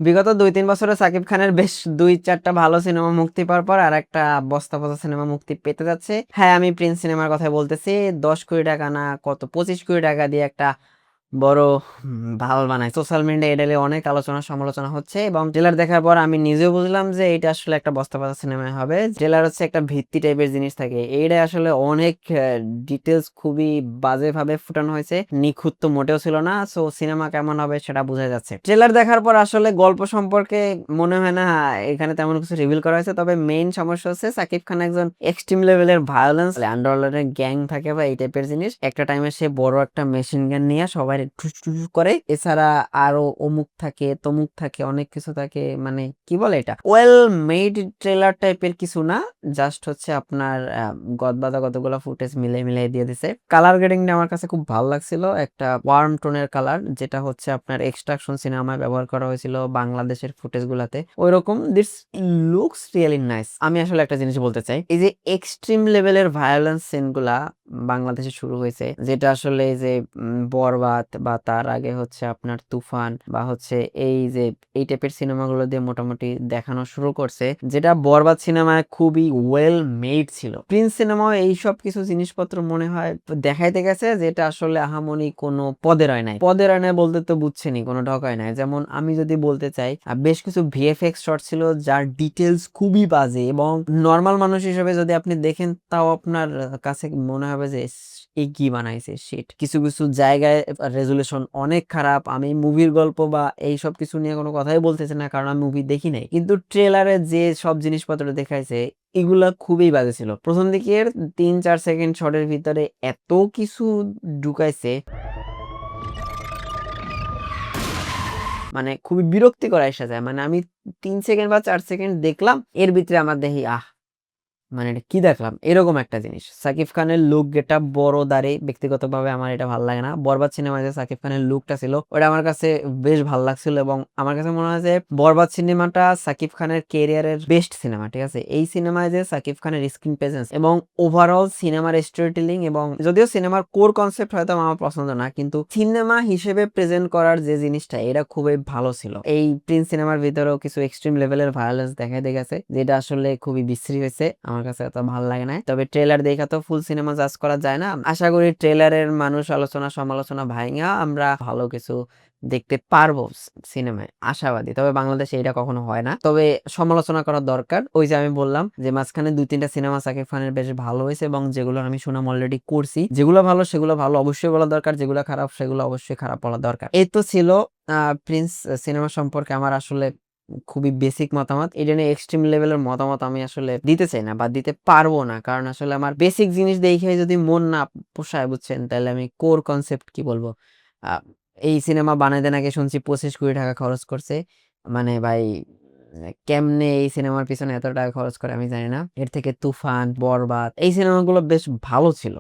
বিগত ২-৩ বছরে সাকিব খানের বেশ ২-৪টা ভালো সিনেমা মুক্তি পাওয়ার পর আরেকটা বস্তাপচা সিনেমা মুক্তি পেতে যাচ্ছে। হ্যাঁ, আমি প্রিন্স সিনেমার কথাই বলতেছি। ১০ কোটি টাকা না কত ২৫ কোটি টাকা দিয়ে একটা বড় ভাল বানায়। সোশ্যাল মিডিয়ায় এটা নিয়ে অনেক আলোচনা সমালোচনা হচ্ছে এবং ট্রেলার দেখার পর আমি নিজেও বুঝলাম যে এটা আসলে একটা বস্তাপচা সিনেমা হবে। ট্রেলার হচ্ছে একটা ভিত্তি টাইপের জিনিস থাকে। এইটা আসলে অনেক ডিটেইলস খুবই বাজেভাবে ফুটানো হয়েছে। নিখুঁত তো মোটেও ছিল না। সো সিনেমা কেমন হবে সেটা বোঝা যাচ্ছে। ট্রেলার দেখার পর আসলে গল্প সম্পর্কে মনে হয় না এখানে তেমন কিছু রিভিল করা হয়েছে। তবে মেইন সমস্যা হচ্ছে সাকিব খান একজন এক্সট্রিম লেভেলের ভায়োলেন্স আন্ডারওয়ার্ল্ডের গ্যাং থাকে বা এই টাইপের জিনিস। একটা টাইমে সে বড় একটা মেশিন গান নিয়ে সবাই ঠুস ঠুস করে। এছাড়া আরো অমুক থাকে তমুক থাকে অনেক কিছু থাকে, মানে কি বলে এটা ওয়েল মেড ট্রেলার টাইপের কিছু না, জাস্ট হচ্ছে আপনার গদবাদা কতগুলো ফুটেজ মিলে মিলে দিয়ে দিছে। কালার গ্রেডিংটা আমার কাছে খুব ভালো লাগছিল, একটা ওয়ার্ম টোনের কালার, যেটা হচ্ছে আপনার এক্সট্রাকশন সিনেমায় ব্যবহার করা হয়েছিল বাংলাদেশের ফুটেজ গুলাতে। ওইরকম দিস লুকস রিয়েলি নাইস। আমি আসলে একটা জিনিস বলতে চাই, এই যে এক্সট্রিম লেভেলের ভায়োলেন্স সিন গুলা বাংলাদেশে শুরু হয়েছে, যেটা আসলে এই যে বরবাদ বা তার আগে হচ্ছে আপনার তুফান বা হচ্ছে এই যে এই টাইপের সিনেমাগুলো দিয়ে মোটামুটি দেখানো শুরু করছে, যেটা বরবাদ সিনেমায় খুবই ওয়েল মেড ছিল। প্রিন্স সিনেমাও এইসব কিছু জিনিসপত্র মনে হয় দেখাইতে গেছে, যেটা আসলে আহামনি কোনো পদের হয় নাই। পদের হয় নাই বলতে তো বুঝছেনি, কোনো ঢকায় নাই। যেমন আমি যদি বলতে চাই, বেশ কিছু ভিএফএক্স শট ছিল যার ডিটেলস খুবই বাজে এবং নর্মাল মানুষ হিসেবে যদি আপনি দেখেন তাও আপনার কাছে মনে হবে যে এই কি বানাইছে শিট। কিছু কিছু জায়গায় রেজুলেশন অনেক খারাপ। আমি মুভির গল্প বা এই সব কিছু নিয়ে কোনো কথাই বলতেছি না, কারণ আমি মুভি দেখি নাই, কিন্তু ট্রেলারে যে সব জিনিসপত্র দেখাইছে এগুলা খুবই বাজে ছিল। প্রথম দিকের ৩-৪ সেকেন্ড শটের ভিতরে এত কিছু ঢুকাইছে, মানে খুবই বিরক্তিকর এসে যায়। মানে আমি ৩ সেকেন্ড বা ৪ সেকেন্ড দেখলাম, এর ভিতরে আমার দেখি মানে এটা কি দেখলাম এরকম একটা জিনিস। সাকিব খানের লুক গেটআপ বড় দাড়ি, ব্যক্তিগতভাবে আমার এটা ভালো লাগে না। বরবাদ সিনেমায় যে সাকিব খানের লুকটা ছিল ওটা আমার কাছে বেশ ভালো লাগছিল এবং আমার কাছে মনে হয় যে বরবাদ সিনেমাটা সাকিব খানের ক্যারিয়ারের বেস্ট সিনেমা। ঠিক আছে, এই সিনেমায় যে সাকিব খানের স্ক্রিন প্রেজেন্স এবং ওভারঅল সিনেমার স্টোরি টেলিং, এবং যদিও সিনেমার কোর কনসেপ্ট হয়তো আমার পছন্দ না, কিন্তু সিনেমা হিসেবে প্রেজেন্ট করার যে জিনিসটা এটা খুবই ভালো ছিল। এই প্রিন্স সিনেমার ভিতরেও কিছু এক্সট্রিম লেভেলের ভায়োলেন্স দেখাই গেছে, যেটা আসলে খুবই বিশ্রী হয়েছে, আমার কাছে এত ভালো লাগে না। তবে ট্রেলার দেখা তো ফুল সিনেমা জাজ করা যায় না। আশা করি ট্রেলারের মানুষ আলোচনা সমালোচনা ভাইঙা আমরা ভালো কিছু দেখতে পারবো সিনেমায়, আশাবাদী। তবে বাংলাদেশে এটা কখনো হয় না, তবে সমালোচনা করা দরকার। ওই যে আমি বললাম যে মাঝখানে ২-৩টা সিনেমা সাকিব খানের বেশ ভালো হয়েছে এবং যেগুলো আমি সুনাম অলরেডি করছি, যেগুলো ভালো সেগুলো ভালো অবশ্যই বলা দরকার, যেগুলো খারাপ সেগুলো অবশ্যই খারাপ বলা দরকার। এই তো ছিল প্রিন্স সিনেমা সম্পর্কে আমার আসলে খুবই বেসিক মতামত। এটা নিয়ে এক্সট্রিম লেভেলের মতামত আমি আসলে দিতে চাই না বা দিতে পারবো না, কারণ আসলে আমার বেসিক জিনিস দেখে যদি মন না পোষায়, বুঝছেন, তাহলে আমি কোর কনসেপ্ট কি বলবো। আহ, এই সিনেমা বানাইতে নাকি শুনছি ২৫ কোটি টাকা খরচ করছে। মানে ভাই, কেমনে এই সিনেমার পিছনে এত টাকা খরচ করে আমি জানি না। এর থেকে তুফান, বরবাদ এই সিনেমাগুলো বেশ ভালো ছিল।